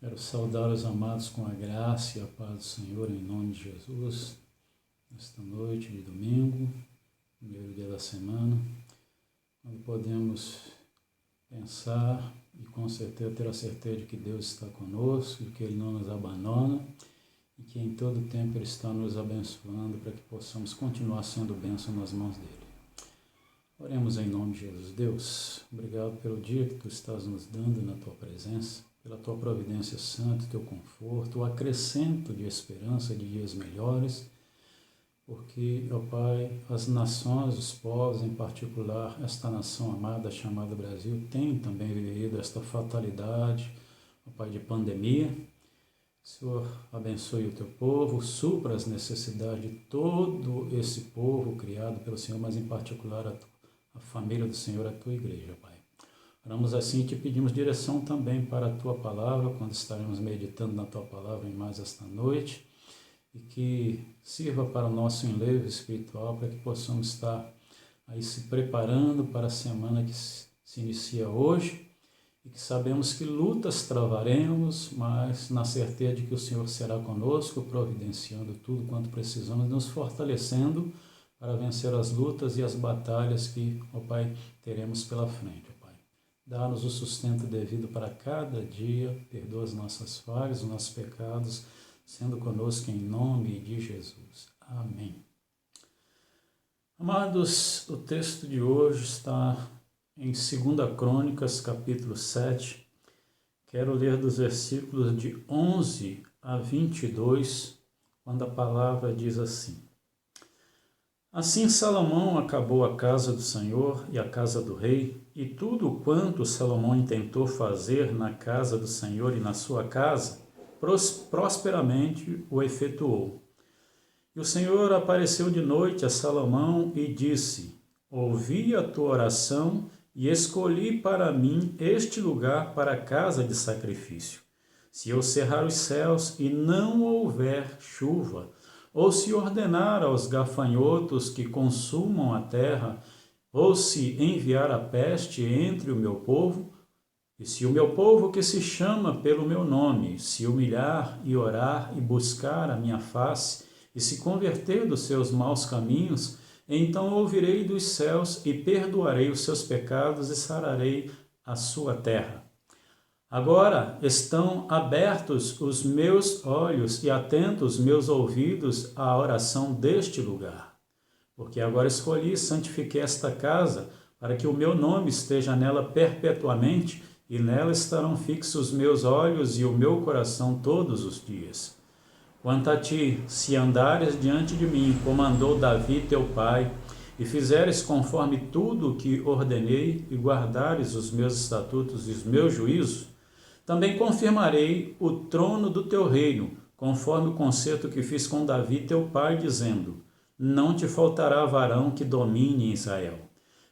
Quero saudar os amados com a graça e a paz do Senhor, em nome de Jesus, nesta noite de domingo, primeiro dia da semana, quando podemos pensar e com certeza ter a certeza de que Deus está conosco, de que Ele não nos abandona e que em todo tempo Ele está nos abençoando para que possamos continuar sendo bênção nas mãos dEle. Oremos em nome de Jesus. Deus, obrigado pelo dia que Tu estás nos dando na Tua presença, pela Tua providência santa, Teu conforto, o acrescento de esperança de dias melhores, porque, ó Pai, as nações, os povos, em particular, esta nação amada chamada Brasil, tem também vivido esta fatalidade, ó Pai, de pandemia. Senhor, abençoe o Teu povo, supra as necessidades de todo esse povo criado pelo Senhor, mas em particular a família do Senhor, a Tua igreja, Pai. Oramos assim e Te pedimos direção também para a Tua palavra, quando estaremos meditando na Tua palavra em mais esta noite, e que sirva para o nosso enlevo espiritual, para que possamos estar aí se preparando para a semana que se inicia hoje, e que sabemos que lutas travaremos, mas na certeza de que o Senhor será conosco, providenciando tudo quanto precisamos, nos fortalecendo para vencer as lutas e as batalhas que, ó Pai, teremos pela frente, ó Pai. Dá-nos o sustento devido para cada dia, perdoa as nossas falhas, os nossos pecados, sendo conosco em nome de Jesus. Amém. Amados, o texto de hoje está em 2 Crônicas, capítulo 7. Quero ler dos versículos de 11 a 22, quando a palavra diz assim: Assim Salomão acabou a casa do Senhor e a casa do rei, e tudo quanto Salomão intentou fazer na casa do Senhor e na sua casa, prosperamente o efetuou. E o Senhor apareceu de noite a Salomão e disse: Ouvi a tua oração e escolhi para mim este lugar para a casa de sacrifício. Se eu cerrar os céus e não houver chuva, ou se ordenar aos gafanhotos que consumam a terra, ou se enviar a peste entre o meu povo, e se o meu povo que se chama pelo meu nome se humilhar e orar e buscar a minha face e se converter dos seus maus caminhos, então ouvirei dos céus e perdoarei os seus pecados e sararei a sua terra. Agora estão abertos os meus olhos e atentos meus ouvidos à oração deste lugar, porque agora escolhi e santifiquei esta casa para que o meu nome esteja nela perpetuamente, e nela estarão fixos meus olhos e o meu coração todos os dias. Quanto a ti, se andares diante de mim, como andou Davi teu pai, e fizeres conforme tudo o que ordenei, e guardares os meus estatutos e os meus juízos, também confirmarei o trono do teu reino, conforme o concerto que fiz com Davi teu pai, dizendo: Não te faltará varão que domine em Israel.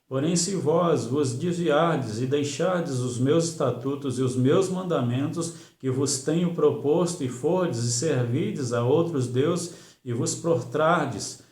Porém, se vós vos desviardes e deixardes os meus estatutos e os meus mandamentos que vos tenho proposto, e fordes e servirdes a outros deuses, e vos prostrardes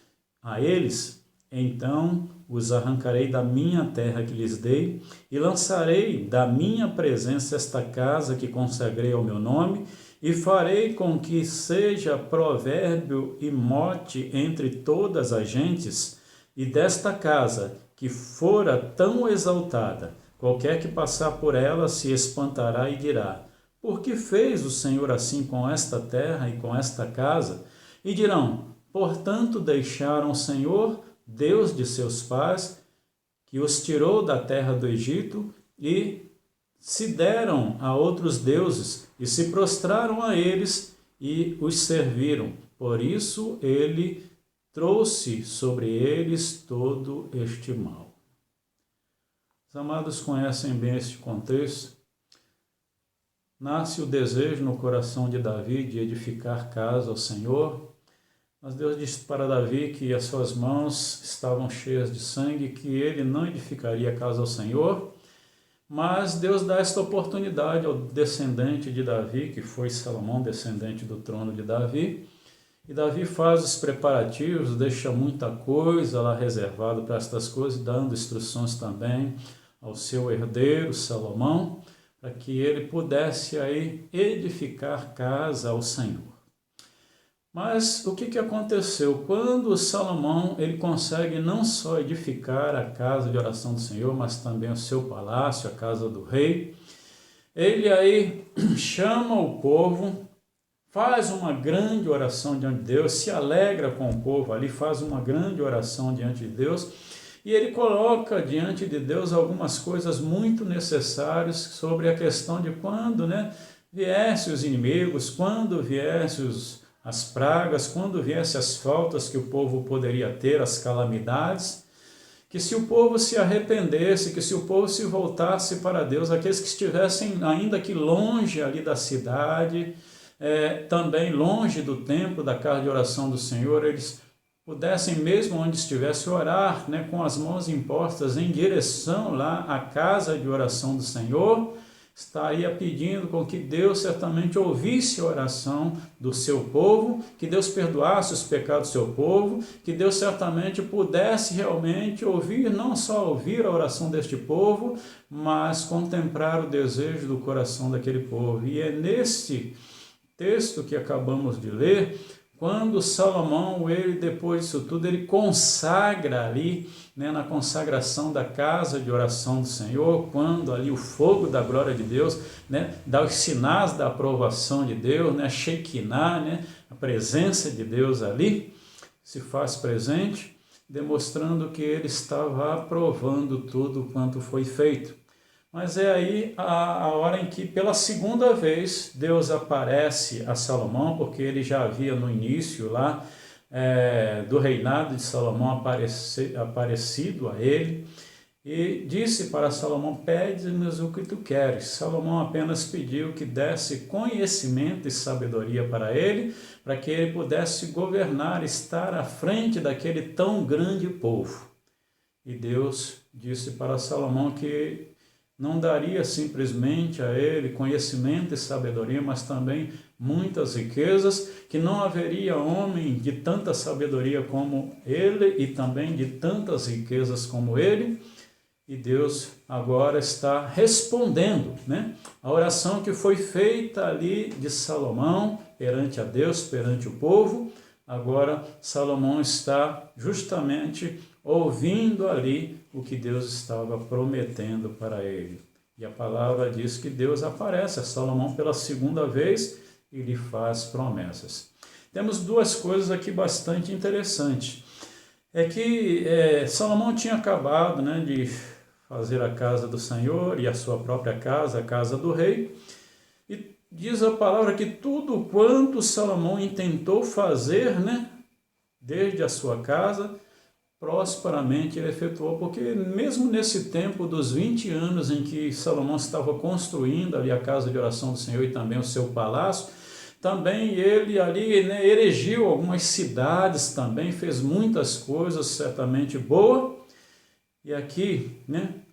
a eles, então os arrancarei da minha terra que lhes dei, e lançarei da minha presença esta casa que consagrei ao meu nome, e farei com que seja provérbio e mote entre todas as gentes, e desta casa, que fora tão exaltada, qualquer que passar por ela se espantará e dirá: Por que fez o Senhor assim com esta terra e com esta casa? E dirão: Portanto deixaram o Senhor, Deus de seus pais, que os tirou da terra do Egito, e se deram a outros deuses, e se prostraram a eles, e os serviram. Por isso ele trouxe sobre eles todo este mal. Os amados conhecem bem este contexto. Nasce o desejo no coração de Davi de edificar casa ao Senhor, mas Deus disse para Davi que as suas mãos estavam cheias de sangue, que ele não edificaria casa ao Senhor, mas Deus dá esta oportunidade ao descendente de Davi, que foi Salomão, descendente do trono de Davi. E Davi faz os preparativos, deixa muita coisa lá reservada para estas coisas, dando instruções também ao seu herdeiro, Salomão, para que ele pudesse aí edificar casa ao Senhor. Mas o que aconteceu? Quando Salomão ele consegue não só edificar a casa de oração do Senhor, mas também o seu palácio, a casa do rei, ele aí chama o povo, faz uma grande oração diante de Deus, se alegra com o povo ali, faz uma grande oração diante de Deus, e ele coloca diante de Deus algumas coisas muito necessárias sobre a questão de quando, viesse os inimigos, quando viesse as pragas, quando viesse as faltas que o povo poderia ter, as calamidades, que se o povo se arrependesse, que se o povo se voltasse para Deus, aqueles que estivessem ainda que longe ali da cidade, também longe do templo, da casa de oração do Senhor, eles pudessem, mesmo onde estivesse, orar com as mãos impostas em direção lá à casa de oração do Senhor, estaria pedindo com que Deus certamente ouvisse a oração do seu povo, que Deus perdoasse os pecados do seu povo, que Deus certamente pudesse realmente ouvir, não só ouvir a oração deste povo, mas contemplar o desejo do coração daquele povo. E é nesse texto que acabamos de ler, quando Salomão, ele depois disso tudo, ele consagra ali, na consagração da casa de oração do Senhor, quando ali o fogo da glória de Deus, dá os sinais da aprovação de Deus, a Shekinah, a presença de Deus ali, se faz presente, demonstrando que ele estava aprovando tudo quanto foi feito. Mas é aí a hora em que, pela segunda vez, Deus aparece a Salomão, porque ele já havia no início lá do reinado de Salomão aparecido a ele, e disse para Salomão: pede-me o que tu queres. Salomão apenas pediu que desse conhecimento e sabedoria para ele, para que ele pudesse governar, estar à frente daquele tão grande povo. E Deus disse para Salomão que não daria simplesmente a ele conhecimento e sabedoria, mas também muitas riquezas, que não haveria homem de tanta sabedoria como ele e também de tantas riquezas como ele. E Deus agora está respondendo, a oração que foi feita ali de Salomão perante a Deus, perante o povo. Agora Salomão está justamente ouvindo ali o que Deus estava prometendo para ele. E a palavra diz que Deus aparece a Salomão pela segunda vez e lhe faz promessas. Temos duas coisas aqui bastante interessantes. É que Salomão tinha acabado de fazer a casa do Senhor e a sua própria casa, a casa do rei, e diz a palavra que tudo quanto Salomão intentou fazer, desde a sua casa, prosperamente ele efetuou, porque mesmo nesse tempo dos 20 anos em que Salomão estava construindo ali a casa de oração do Senhor e também o seu palácio, também ele ali erigiu algumas cidades também, fez muitas coisas certamente boas. E aqui,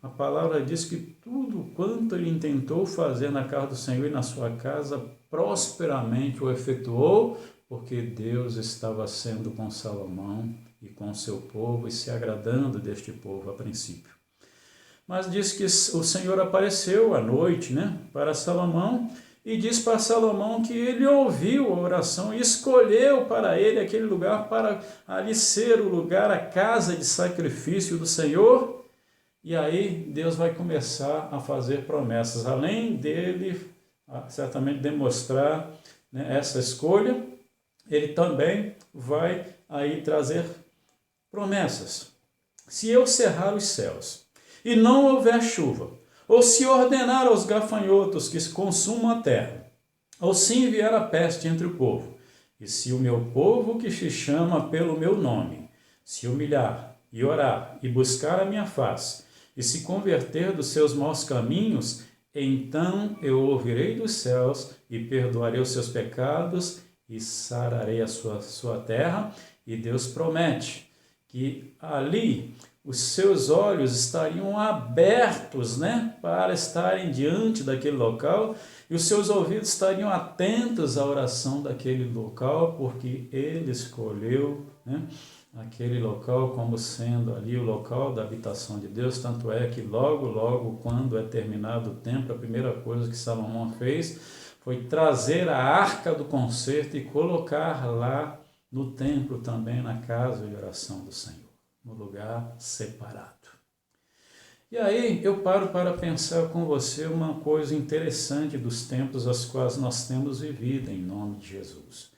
a palavra diz que tudo quanto ele intentou fazer na casa do Senhor e na sua casa, prosperamente o efetuou, porque Deus estava sendo com Salomão e com o seu povo e se agradando deste povo a princípio. Mas diz que o Senhor apareceu à noite, para Salomão, e diz para Salomão que ele ouviu a oração e escolheu para ele aquele lugar para ali ser o lugar, a casa de sacrifício do Senhor. E aí Deus vai começar a fazer promessas, além dele certamente demonstrar essa escolha, ele também vai aí trazer promessas. Se eu cerrar os céus e não houver chuva, ou se ordenar aos gafanhotos que consumam a terra, ou se enviar a peste entre o povo, e se o meu povo que se chama pelo meu nome se humilhar e orar e buscar a minha face, e se converter dos seus maus caminhos, então eu ouvirei dos céus e perdoarei os seus pecados e sararei a sua terra. E Deus promete que ali os seus olhos estariam abertos, para estarem diante daquele local, e os seus ouvidos estariam atentos à oração daquele local, porque ele escolheu, aquele local como sendo ali o local da habitação de Deus, tanto é que logo quando é terminado o templo, a primeira coisa que Salomão fez foi trazer a arca do concerto e colocar lá no templo também, na casa de oração do Senhor, no lugar separado. E aí eu paro para pensar com você uma coisa interessante dos tempos aos quais nós temos vivido em nome de Jesus.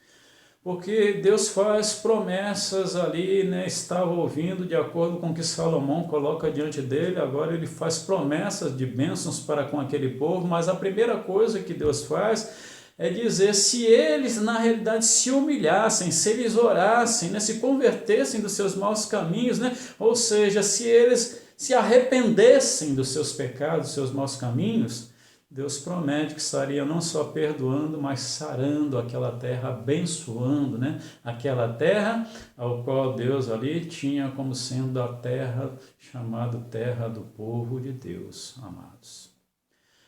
Porque Deus faz promessas ali, né? Estava ouvindo de acordo com o que Salomão coloca diante dele, agora ele faz promessas de bênçãos para com aquele povo, mas a primeira coisa que Deus faz é dizer, se eles na realidade se humilhassem, se eles orassem, né? Se convertessem dos seus maus caminhos, né? Ou seja, se eles se arrependessem dos seus pecados, dos seus maus caminhos, Deus promete que estaria não só perdoando, mas sarando aquela terra, abençoando, né? Aquela terra ao qual Deus ali tinha como sendo a terra chamada terra do povo de Deus, amados.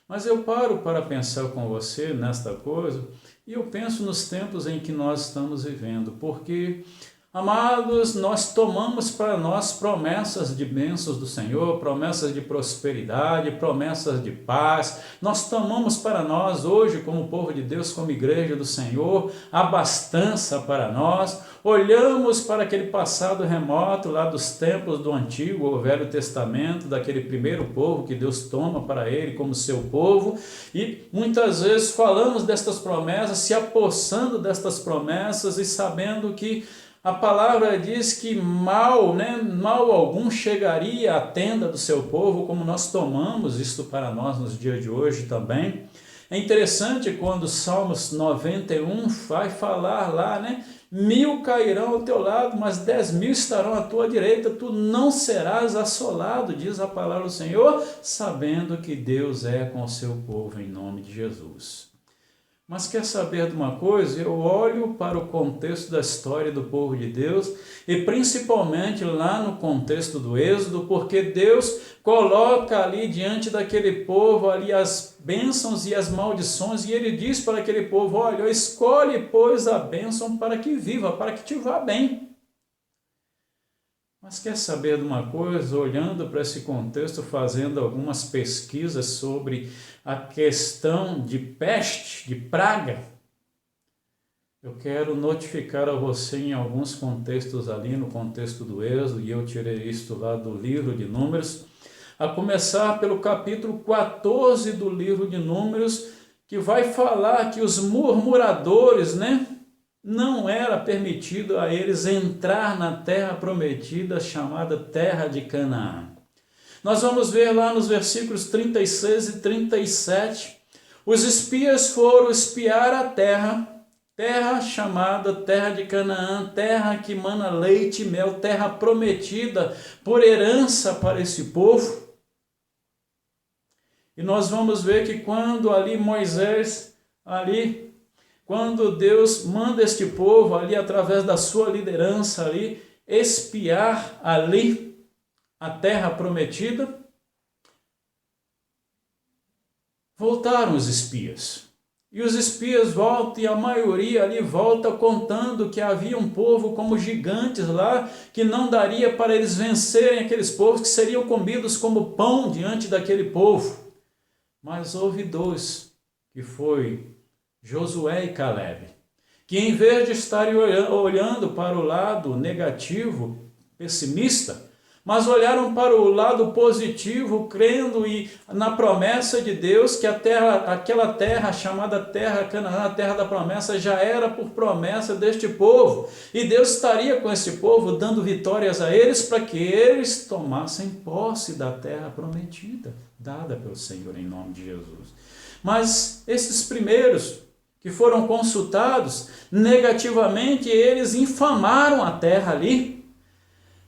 Mas eu paro para pensar com você nesta coisa e eu penso nos tempos em que nós estamos vivendo, porque, amados, nós tomamos para nós promessas de bênçãos do Senhor, promessas de prosperidade, promessas de paz. Nós tomamos para nós hoje, como povo de Deus, como igreja do Senhor, abastança para nós. Olhamos para aquele passado remoto lá dos tempos do Antigo ou Velho Testamento, daquele primeiro povo que Deus toma para ele como seu povo, e muitas vezes falamos destas promessas, se apossando destas promessas e sabendo que a palavra diz que mal algum chegaria à tenda do seu povo, como nós tomamos isto para nós nos dias de hoje também. É interessante quando Salmos 91 vai falar lá, né? 1000 cairão ao teu lado, mas 10.000 estarão à tua direita, tu não serás assolado, diz a palavra do Senhor, sabendo que Deus é com o seu povo em nome de Jesus. Mas quer saber de uma coisa? Eu olho para o contexto da história do povo de Deus e principalmente lá no contexto do Êxodo, porque Deus coloca ali diante daquele povo ali as bênçãos e as maldições e ele diz para aquele povo, olha, escolhe pois a bênção para que viva, para que te vá bem. Mas quer saber de uma coisa? Olhando para esse contexto, fazendo algumas pesquisas sobre a questão de peste, de praga, eu quero notificar a você em alguns contextos ali, no contexto do Êxodo, e eu tirei isto lá do livro de Números, a começar pelo capítulo 14 do livro de Números, que vai falar que os murmuradores, né? Não era permitido a eles entrar na terra prometida, chamada terra de Canaã. Nós vamos ver lá nos versículos 36 e 37, os espias foram espiar a terra chamada terra de Canaã, terra que mana leite e mel, terra prometida por herança para esse povo. E nós vamos ver que quando ali Moisés, quando Deus manda este povo ali, através da sua liderança ali, espiar ali a terra prometida, voltaram os espias. E os espias voltam e a maioria ali volta contando que havia um povo como gigantes lá, que não daria para eles vencerem aqueles povos, que seriam comidos como pão diante daquele povo. Mas houve dois, que foi Josué e Caleb, que em vez de estarem olhando para o lado negativo, pessimista, mas olharam para o lado positivo, crendo na promessa de Deus, que aquela terra chamada terra Canaã, a terra da promessa, já era por promessa deste povo, e Deus estaria com esse povo, dando vitórias a eles, para que eles tomassem posse da terra prometida, dada pelo Senhor em nome de Jesus. Mas esses primeiros que foram consultados, negativamente, eles infamaram a terra ali,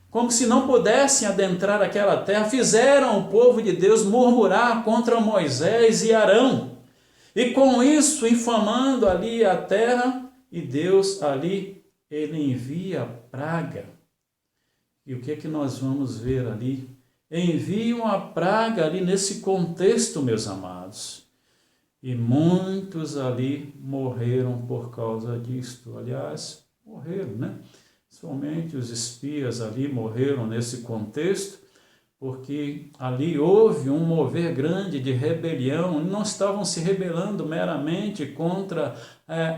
como se não pudessem adentrar aquela terra, fizeram o povo de Deus murmurar contra Moisés e Arão, e com isso infamando ali a terra, e Deus ali, ele envia praga. E o que é que nós vamos ver ali? Enviam a praga ali nesse contexto, meus amados. E muitos ali morreram por causa disto. Aliás, morreram, né? somente os espias ali morreram nesse contexto, porque ali houve um mover grande de rebelião, não estavam se rebelando meramente contra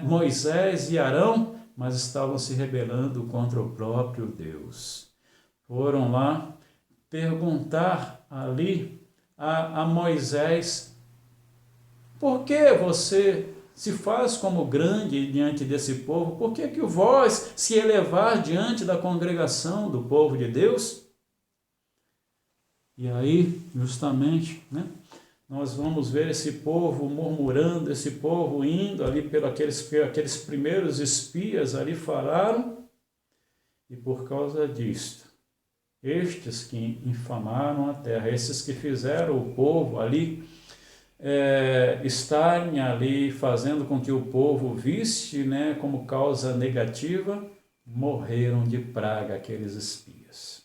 Moisés e Arão, mas estavam se rebelando contra o próprio Deus. Foram lá perguntar ali a Moisés: por que você se faz como grande diante desse povo? Por que vós se elevar diante da congregação do povo de Deus? E aí, justamente, nós vamos ver esse povo murmurando, esse povo indo ali aqueles primeiros espias ali falaram, e por causa disto, estes que infamaram a terra, esses que fizeram o povo ali estarem ali fazendo com que o povo visse como causa negativa, morreram de praga aqueles espias.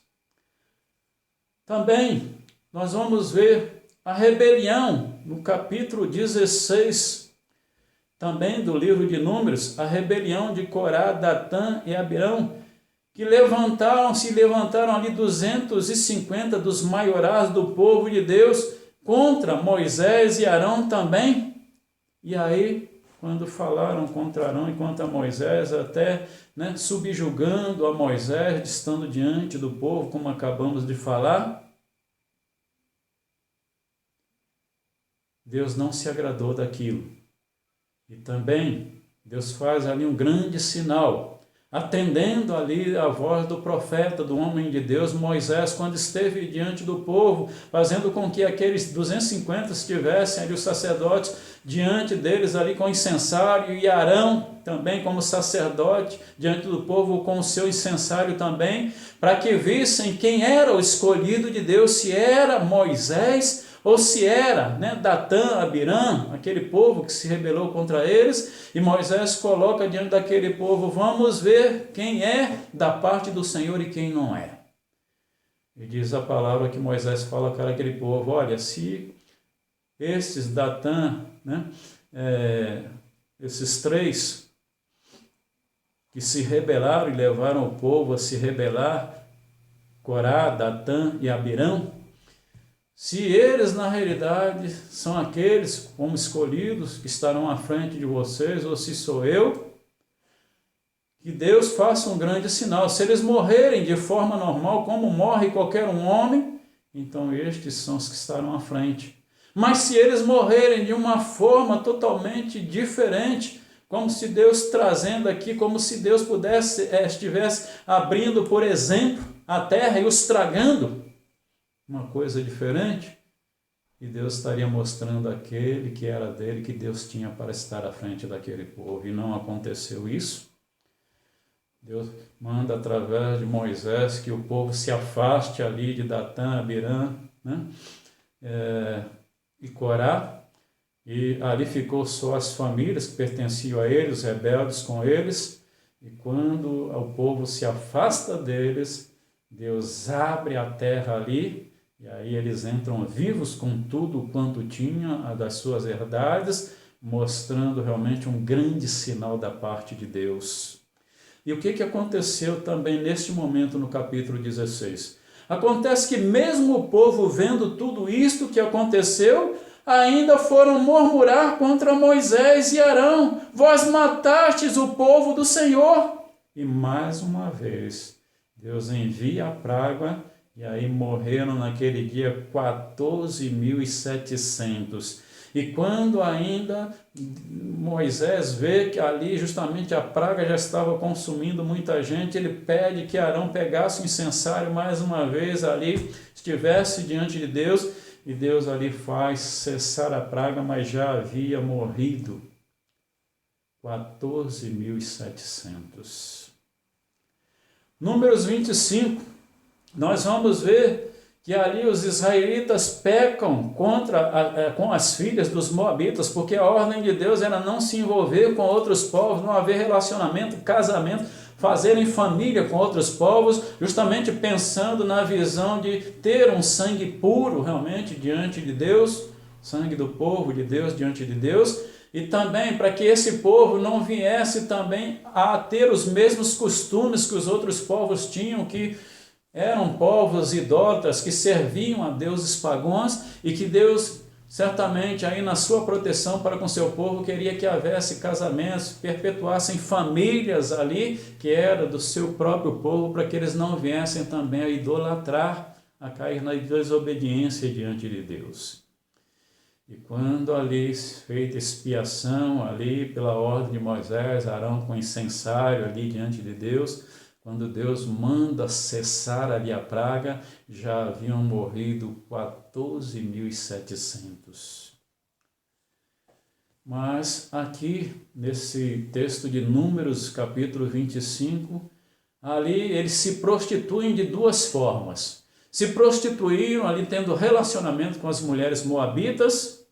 Também nós vamos ver a rebelião no capítulo 16, também do livro de Números, a rebelião de Corá, Datã e Abirão, que levantaram ali 250 dos maiorais do povo de Deus contra Moisés e Arão também. E aí, quando falaram contra Arão e contra Moisés, até subjugando a Moisés, estando diante do povo, como acabamos de falar, Deus não se agradou daquilo. E também Deus faz ali um grande sinal, atendendo ali a voz do profeta, do homem de Deus, Moisés, quando esteve diante do povo, fazendo com que aqueles 250 estivessem ali, os sacerdotes, diante deles ali com incensário, e Arão também como sacerdote, diante do povo com o seu incensário também, para que vissem quem era o escolhido de Deus, se era Moisés, ou se era Datã, Abirã, aquele povo que se rebelou contra eles, e Moisés coloca diante daquele povo: vamos ver quem é da parte do Senhor e quem não é. E diz a palavra que Moisés fala para aquele povo: olha, se esses Datã, esses três que se rebelaram e levaram o povo a se rebelar, Corá, Datã e Abirão, se eles, na realidade, são aqueles como escolhidos que estarão à frente de vocês, ou se sou eu, que Deus faça um grande sinal. Se eles morrerem de forma normal, como morre qualquer um homem, então estes são os que estarão à frente. Mas se eles morrerem de uma forma totalmente diferente, como se Deus trazendo aqui, como se Deus estivesse abrindo, por exemplo, a terra e os tragando, uma coisa diferente, e Deus estaria mostrando aquele que era dele, que Deus tinha para estar à frente daquele povo, e não aconteceu isso. Deus manda através de Moisés que o povo se afaste ali de Datã, Abirã, e Corá, e ali ficou só as famílias que pertenciam a eles, os rebeldes com eles, e quando o povo se afasta deles, Deus abre a terra ali, e aí eles entram vivos com tudo quanto tinham das suas herdades, mostrando realmente um grande sinal da parte de Deus. E o que aconteceu também neste momento no capítulo 16? Acontece que mesmo o povo vendo tudo isto que aconteceu, ainda foram murmurar contra Moisés e Arão: vós matastes o povo do Senhor. E mais uma vez, Deus envia a praga, e aí morreram naquele dia 14.700. E quando ainda Moisés vê que ali justamente a praga já estava consumindo muita gente, ele pede que Arão pegasse o incensário mais uma vez ali, estivesse diante de Deus, e Deus ali faz cessar a praga, mas já havia morrido 14.700. Números 25. Nós vamos ver que ali os israelitas pecam com as filhas dos moabitas, porque a ordem de Deus era não se envolver com outros povos, não haver relacionamento, casamento, fazerem família com outros povos, justamente pensando na visão de ter um sangue puro realmente diante de Deus. sangue do povo de Deus diante de Deus, e também para que esse povo não viesse também a ter os mesmos costumes que os outros povos tinham, que eram povos idólatras, que serviam a deuses pagãos, e que Deus, certamente, aí na sua proteção para com seu povo, queria que houvesse casamentos, perpetuassem famílias ali, que era do seu próprio povo, para que eles não viessem também a idolatrar, a cair na desobediência diante de Deus. E quando ali, feita expiação, ali pela ordem de Moisés, Arão com incensário ali diante de Deus, quando Deus manda cessar ali a praga, já haviam morrido 14.700. Mas aqui, nesse texto de Números, capítulo 25, ali eles se prostituem de duas formas. Se prostituíram ali tendo relacionamento com as mulheres moabitas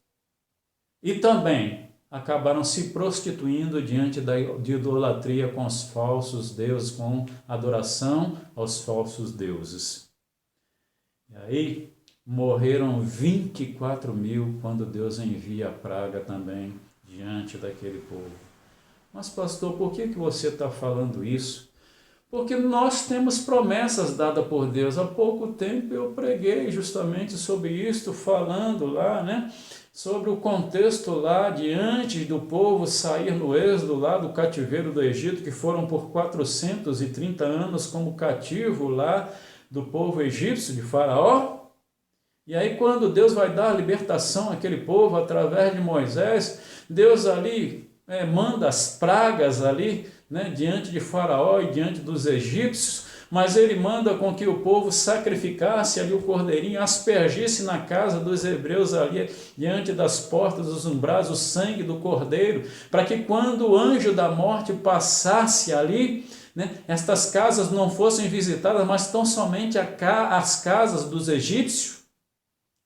e também acabaram se prostituindo diante de idolatria com os falsos deuses, com adoração aos falsos deuses. E aí morreram 24.000 quando Deus envia a praga também diante daquele povo. Mas pastor, por que você está falando isso? Porque nós temos promessas dadas por Deus. Há pouco tempo eu preguei justamente sobre isso, falando lá, né? Sobre o contexto lá, diante do povo sair no êxodo lá do cativeiro do Egito, que foram por 430 anos como cativo lá do povo egípcio, de Faraó. E aí quando Deus vai dar a libertação àquele povo através de Moisés, Deus ali manda as pragas ali, né, diante de Faraó e diante dos egípcios, mas ele manda com que o povo sacrificasse ali o cordeirinho, aspergisse na casa dos hebreus ali, diante das portas dos umbrais, o sangue do cordeiro, para que quando o anjo da morte passasse ali, né, estas casas não fossem visitadas, mas tão somente as casas dos egípcios,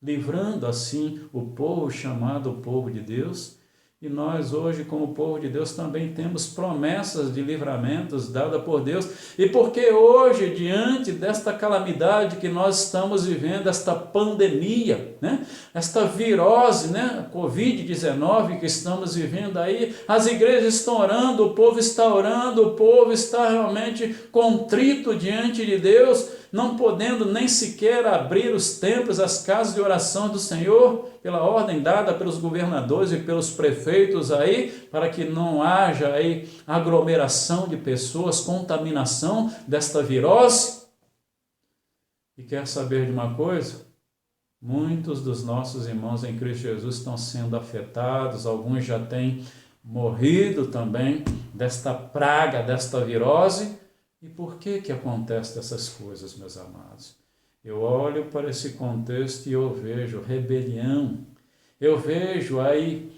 livrando assim o povo chamado o povo de Deus. E nós hoje, como povo de Deus, também temos promessas de livramentos dadas por Deus. E porque hoje, diante desta calamidade que nós estamos vivendo, esta pandemia, né? Esta virose, né? Covid-19 que estamos vivendo aí, as igrejas estão orando, o povo está realmente contrito diante de Deus, não podendo nem sequer abrir os templos, as casas de oração do Senhor, pela ordem dada pelos governadores e pelos prefeitos aí, para que não haja aí aglomeração de pessoas, contaminação desta virose. E quer saber de uma coisa? Muitos dos nossos irmãos em Cristo Jesus estão sendo afetados, alguns já têm morrido também desta praga, desta virose. E por que acontecem essas coisas, meus amados? Eu olho para esse contexto e eu vejo rebelião, eu vejo aí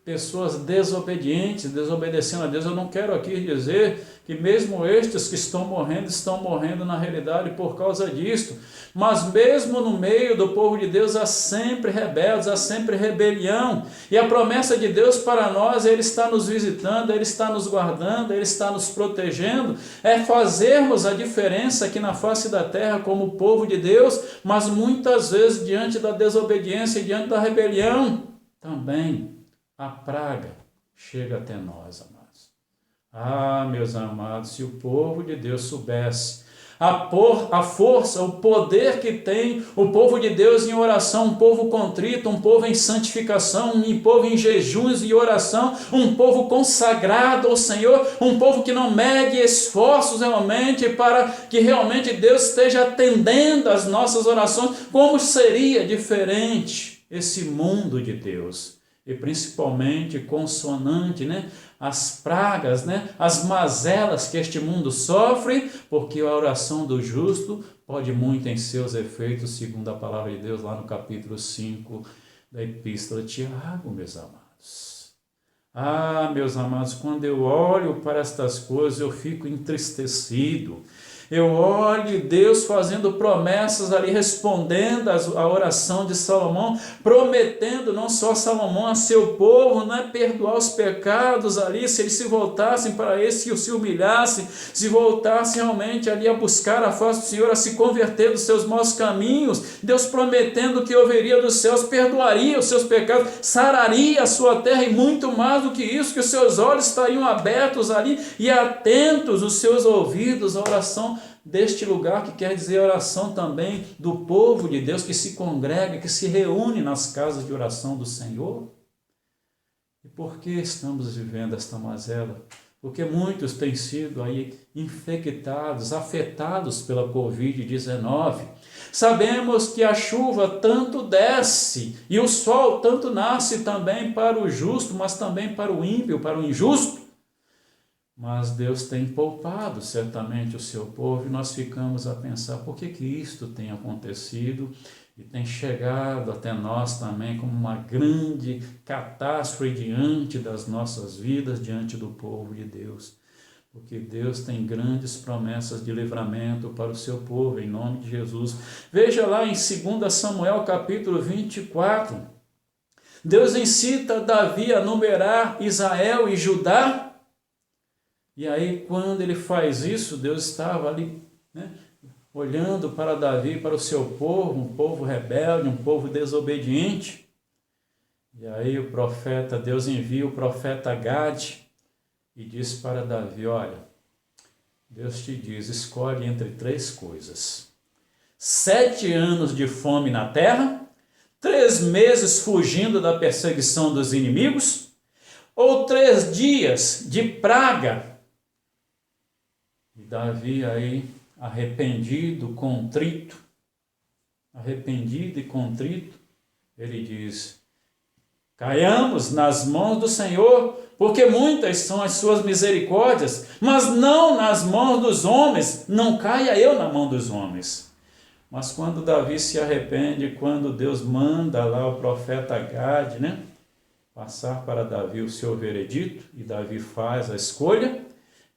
pessoas desobedientes, desobedecendo a Deus. Eu não quero aqui dizer que mesmo estes que estão morrendo na realidade por causa disto, mas mesmo no meio do povo de Deus há sempre rebeldes, há sempre rebelião, e a promessa de Deus para nós, Ele está nos visitando, Ele está nos guardando, Ele está nos protegendo, é fazermos a diferença aqui na face da terra como povo de Deus, mas muitas vezes diante da desobediência e diante da rebelião, também a praga chega até nós, amados. Ah, meus amados, se o povo de Deus soubesse a força, o poder que tem o povo de Deus em oração, um povo contrito, um povo em santificação, um povo em jejuns e oração, um povo consagrado ao Senhor, um povo que não mede esforços realmente para que realmente Deus esteja atendendo às nossas orações, como seria diferente esse mundo de Deus? E principalmente consonante, né, as pragas, né, as mazelas que este mundo sofre, porque a oração do justo pode muito em seus efeitos, segundo a palavra de Deus, lá no capítulo 5 da Epístola de Tiago, meus amados. Ah, meus amados, quando eu olho para estas coisas, eu fico entristecido. Eu olho Deus fazendo promessas ali, respondendo a oração de Salomão, prometendo não só a Salomão, a seu povo, né, perdoar os pecados ali, se eles se voltassem para esse, que se humilhassem, se voltassem realmente ali a buscar a face do Senhor, a se converter dos seus maus caminhos. Deus prometendo que ouviria dos céus, perdoaria os seus pecados, sararia a sua terra, e muito mais do que isso, que os seus olhos estariam abertos ali e atentos os seus ouvidos à oração deste lugar, que quer dizer a oração também do povo de Deus que se congrega, que se reúne nas casas de oração do Senhor. E por que estamos vivendo esta mazela? Porque muitos têm sido aí infectados, afetados pela Covid-19. Sabemos que a chuva tanto desce e o sol tanto nasce também para o justo, mas também para o ímpio, para o injusto. Mas Deus tem poupado certamente o seu povo, e nós ficamos a pensar por que isto tem acontecido e tem chegado até nós também como uma grande catástrofe diante das nossas vidas, diante do povo de Deus. Porque Deus tem grandes promessas de livramento para o seu povo, em nome de Jesus. Veja lá em 2 Samuel capítulo 24, Deus incita Davi a numerar Israel e Judá. E aí, quando ele faz isso, Deus estava ali, né, olhando para Davi, para o seu povo, um povo rebelde, um povo desobediente. E aí o profeta, Deus envia o profeta Gade e diz para Davi: olha, Deus te diz, escolhe entre 3 coisas: 7 anos de fome na terra, 3 meses fugindo da perseguição dos inimigos, ou 3 dias de praga. E Davi aí, arrependido e contrito, ele diz: caiamos nas mãos do Senhor, porque muitas são as suas misericórdias, mas não nas mãos dos homens, não caia eu na mão dos homens. Mas quando Davi se arrepende, quando Deus manda lá o profeta Gade, né, passar para Davi o seu veredito, e Davi faz a escolha,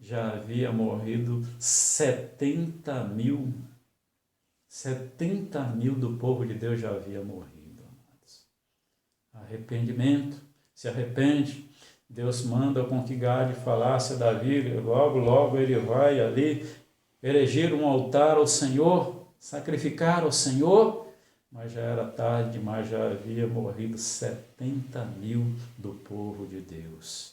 já havia morrido 70 mil do povo de Deus já havia morrido, amados. Arrependimento, se arrepende, Deus manda com que Gade falasse a Davi, logo ele vai ali erigir um altar ao Senhor, sacrificar ao Senhor, mas já era tarde demais, já havia morrido 70 mil do povo de Deus.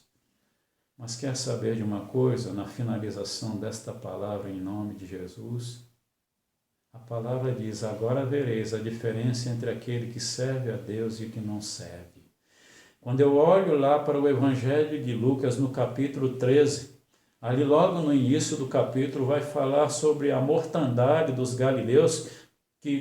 Mas quer saber de uma coisa, na finalização desta palavra em nome de Jesus? A palavra diz: agora vereis a diferença entre aquele que serve a Deus e o que não serve. Quando eu olho lá para o Evangelho de Lucas, no capítulo 13, ali logo no início do capítulo vai falar sobre a mortandade dos galileus,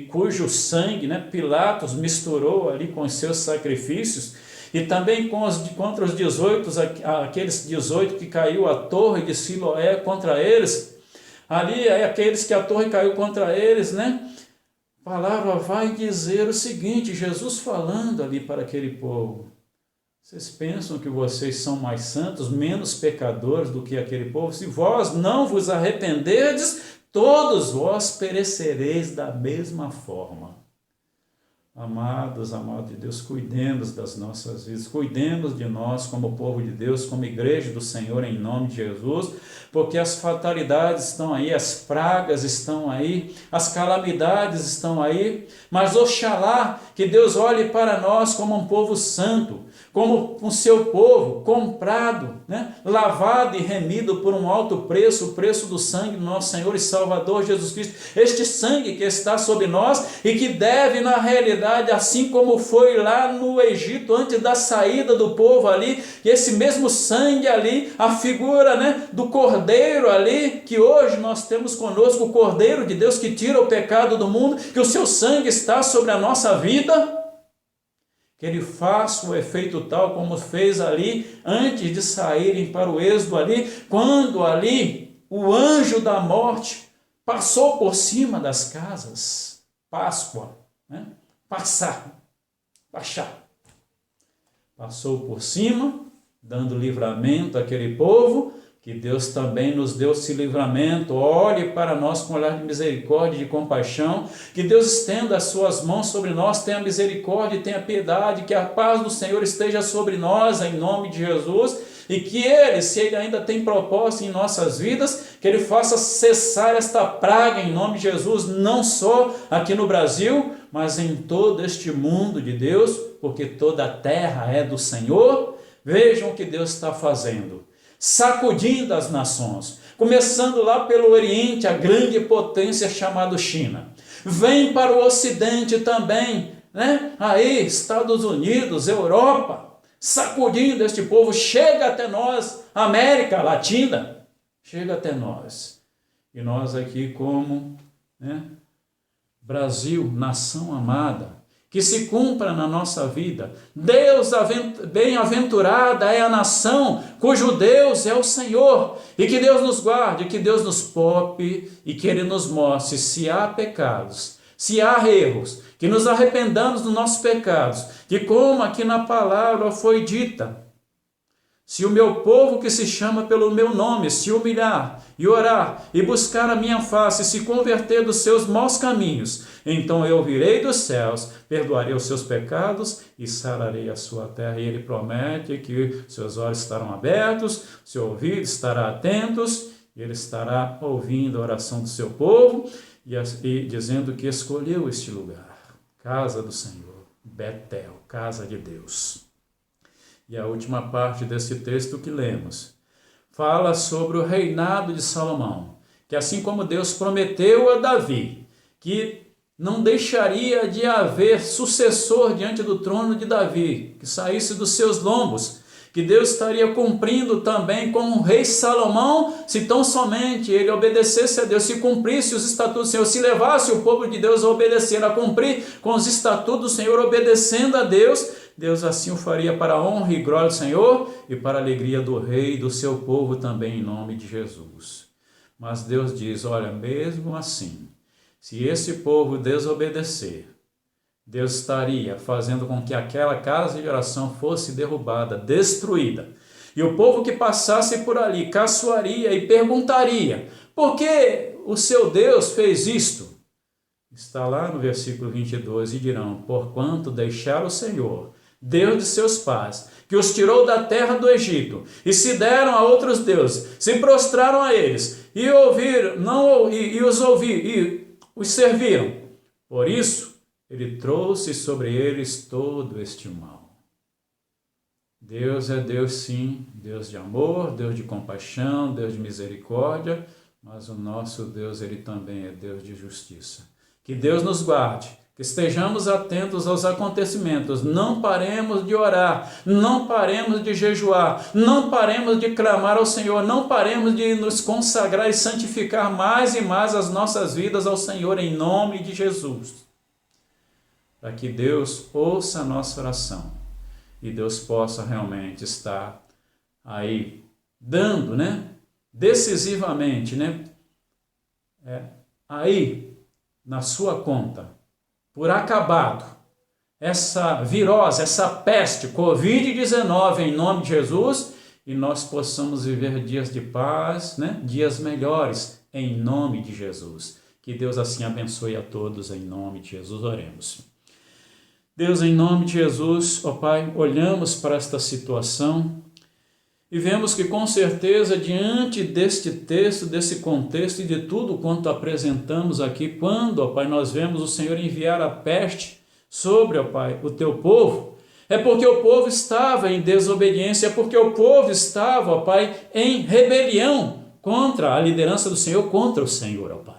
cujo sangue, né, Pilatos misturou ali com os seus sacrifícios, e também contra os 18, aqueles 18 que caiu a torre de Siloé contra eles, ali aqueles que a torre caiu contra eles, né? A palavra vai dizer o seguinte, Jesus falando ali para aquele povo: vocês pensam que vocês são mais santos, menos pecadores do que aquele povo? Se vós não vos arrependerdes, todos vós perecereis da mesma forma. Amados de Deus, cuidemos das nossas vidas, cuidemos de nós como povo de Deus, como igreja do Senhor, em nome de Jesus, porque as fatalidades estão aí, as pragas estão aí, as calamidades estão aí, mas oxalá que Deus olhe para nós como um povo santo, como o seu povo comprado, né? Lavado e remido por um alto preço, o preço do sangue do nosso Senhor e Salvador Jesus Cristo, este sangue que está sobre nós e que deve, na realidade, assim como foi lá no Egito, antes da saída do povo ali, e esse mesmo sangue ali, a figura, né, do Cordeiro ali, que hoje nós temos conosco, o Cordeiro de Deus que tira o pecado do mundo, que o seu sangue está sobre a nossa vida, que ele faça o efeito tal como fez ali, antes de saírem para o êxodo ali, quando ali o anjo da morte passou por cima das casas, Páscoa, né? Baixar, passou por cima, dando livramento àquele povo, que Deus também nos deu esse livramento, olhe para nós com olhar de misericórdia e de compaixão, que Deus estenda as suas mãos sobre nós, tenha misericórdia e tenha piedade, que a paz do Senhor esteja sobre nós, em nome de Jesus, e que Ele, se Ele ainda tem propósito em nossas vidas, que Ele faça cessar esta praga em nome de Jesus, não só aqui no Brasil, mas em todo este mundo de Deus, porque toda a terra é do Senhor. Vejam o que Deus está fazendo, sacudindo as nações, começando lá pelo Oriente, a grande potência chamada China, vem para o Ocidente também, né? Aí, Estados Unidos, Europa, sacudindo este povo, chega até nós, América Latina, chega até nós, e nós aqui como, né, Brasil, nação amada, que se cumpra na nossa vida. Deus, bem-aventurada é a nação cujo Deus é o Senhor, e que Deus nos guarde, que Deus nos poupe, e que Ele nos mostre se há pecados, se há erros, que nos arrependamos dos nossos pecados, que como aqui na palavra foi dita, se o meu povo que se chama pelo meu nome se humilhar e orar e buscar a minha face e se converter dos seus maus caminhos, então eu virei dos céus, perdoarei os seus pecados e sararei a sua terra. E Ele promete que seus olhos estarão abertos, seu ouvido estará atentos, e Ele estará ouvindo a oração do seu povo e dizendo que escolheu este lugar, casa do Senhor, Betel, casa de Deus. E a última parte desse texto que lemos fala sobre o reinado de Salomão, que assim como Deus prometeu a Davi, que não deixaria de haver sucessor diante do trono de Davi, que saísse dos seus lombos, que Deus estaria cumprindo também com o rei Salomão, se tão somente ele obedecesse a Deus, se cumprisse os estatutos do Senhor, se levasse o povo de Deus a obedecer, a cumprir com os estatutos do Senhor, obedecendo a Deus, Deus assim o faria para a honra e glória do Senhor e para a alegria do rei e do seu povo também, em nome de Jesus. Mas Deus diz, olha, mesmo assim, se esse povo desobedecer, Deus estaria fazendo com que aquela casa de oração fosse derrubada, destruída. E o povo que passasse por ali caçoaria e perguntaria, por que o seu Deus fez isto? Está lá no versículo 22, e dirão, porquanto deixaram o Senhor, Deus de seus pais, que os tirou da terra do Egito, e se deram a outros deuses, se prostraram a eles, e os serviram. Por isso, Ele trouxe sobre eles todo este mal. Deus é Deus sim, Deus de amor, Deus de compaixão, Deus de misericórdia, mas o nosso Deus, Ele também é Deus de justiça. Que Deus nos guarde, que estejamos atentos aos acontecimentos, não paremos de orar, não paremos de jejuar, não paremos de clamar ao Senhor, não paremos de nos consagrar e santificar mais e mais as nossas vidas ao Senhor, em nome de Jesus. Para que Deus ouça a nossa oração e Deus possa realmente estar aí dando, decisivamente, aí na sua conta, por acabado, essa virose, essa peste, Covid-19, em nome de Jesus, e nós possamos viver dias de paz, dias melhores, em nome de Jesus. Que Deus assim abençoe a todos, em nome de Jesus. Oremos. Deus, em nome de Jesus, ó Pai, olhamos para esta situação e vemos que com certeza diante deste texto, desse contexto e de tudo quanto apresentamos aqui, quando, ó Pai, nós vemos o Senhor enviar a peste sobre, ó Pai, o teu povo, é porque o povo estava em desobediência, é porque o povo estava, ó Pai, em rebelião contra a liderança do Senhor, contra o Senhor, ó Pai.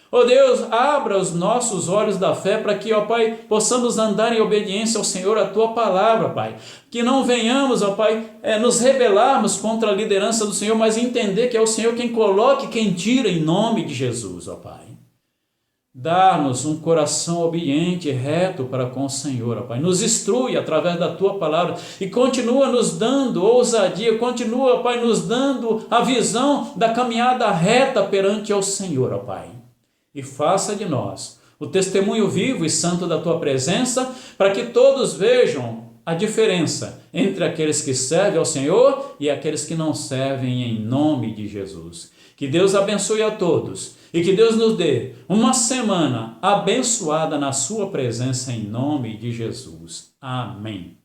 Ó Deus, abra os nossos olhos da fé para que, ó Pai, possamos andar em obediência ao Senhor, a Tua palavra, Pai. Que não venhamos, ó Pai, nos rebelarmos contra a liderança do Senhor, mas entender que é o Senhor quem coloca e quem tira, em nome de Jesus, ó Pai. Dá-nos um coração obediente e reto para com o Senhor, ó Pai. Nos instrui através da Tua palavra e continua nos dando ousadia, continua, ó Pai, nos dando a visão da caminhada reta perante ao Senhor, ó Pai. E faça de nós o testemunho vivo e santo da Tua presença, para que todos vejam a diferença entre aqueles que servem ao Senhor e aqueles que não servem, em nome de Jesus. Que Deus abençoe a todos e que Deus nos dê uma semana abençoada na sua presença, em nome de Jesus. Amém.